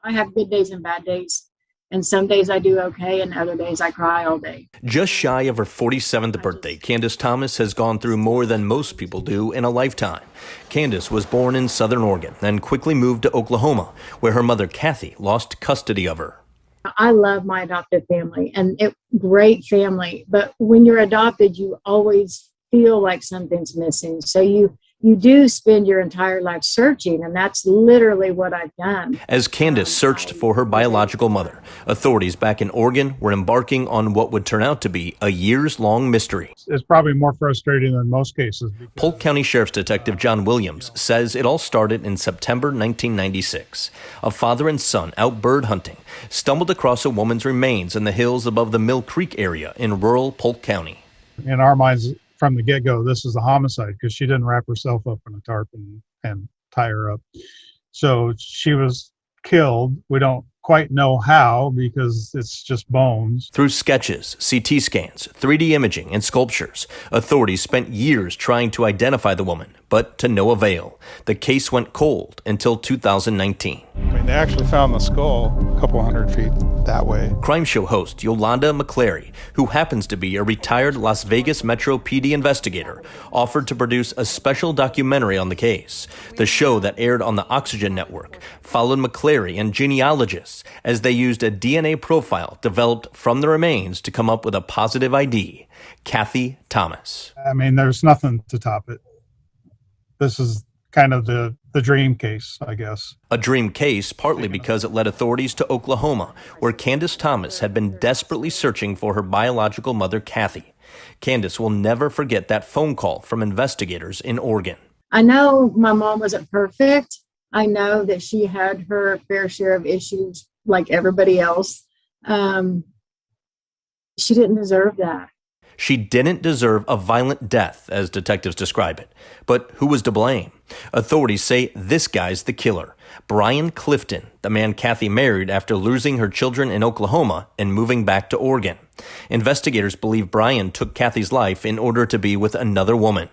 I have good days and bad days. And some days I do okay, and other days I cry all day. Just shy of her 47th birthday, Candace Thomas has gone through more than most people do in a lifetime. Candace was born in Southern Oregon, then quickly moved to Oklahoma, where her mother, Kathy, lost custody of her. I love my adoptive family, and great family. But when you're adopted, you always feel like something's missing. So you do spend your entire life searching, and that's literally what I've done. As Candace searched for her biological mother, authorities back in Oregon were embarking on what would turn out to be a years-long mystery. It's probably more frustrating than most cases. Polk County Sheriff's Detective John Williams says it all started in September 1996. A father and son out bird hunting stumbled across a woman's remains in the hills above the Mill Creek area in rural Polk County. In our minds, from the get-go, this is a homicide because she didn't wrap herself up in a tarp and tie her up. So she was killed. We don't quite know how because it's just bones. Through sketches, CT scans, 3D imaging, and sculptures, authorities spent years trying to identify the woman, but to no avail. The case went cold until 2019. They actually found the skull a couple hundred feet that way. Crime show host Yolanda McClary, who happens to be a retired Las Vegas Metro PD investigator, offered to produce a special documentary on the case. The show that aired on the Oxygen Network followed McClary and genealogists as they used a DNA profile developed from the remains to come up with a positive ID, Kathy Thomas. I mean, there's nothing to top it. This is kind of the dream case, I guess. A dream case partly because it led authorities to Oklahoma, where Candace Thomas had been desperately searching for her biological mother, Kathy. Candace will never forget that phone call from investigators in Oregon. I know my mom wasn't perfect. I know that she had her fair share of issues like everybody else. She didn't deserve that. She didn't deserve a violent death, as detectives describe it. But who was to blame? Authorities say this guy's the killer, Brian Clifton, the man Kathy married after losing her children in Oklahoma and moving back to Oregon. Investigators believe Brian took Kathy's life in order to be with another woman.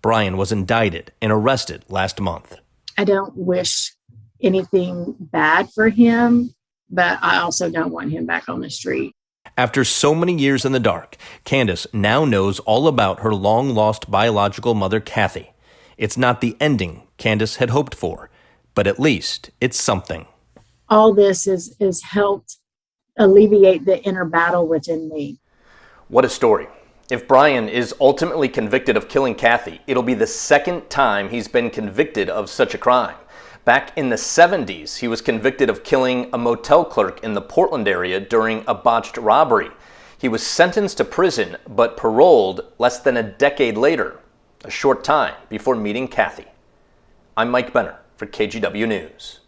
Brian was indicted and arrested last month. I don't wish anything bad for him, but I also don't want him back on the street. After so many years in the dark, Candace now knows all about her long-lost biological mother, Kathy. It's not the ending Candace had hoped for, but at least it's something. All this is helped alleviate the inner battle within me. What a story. If Brian is ultimately convicted of killing Kathy, it'll be the second time he's been convicted of such a crime. Back in the 70s, he was convicted of killing a motel clerk in the Portland area during a botched robbery. He was sentenced to prison, but paroled less than a decade later, a short time before meeting Kathy. I'm Mike Benner for KGW News.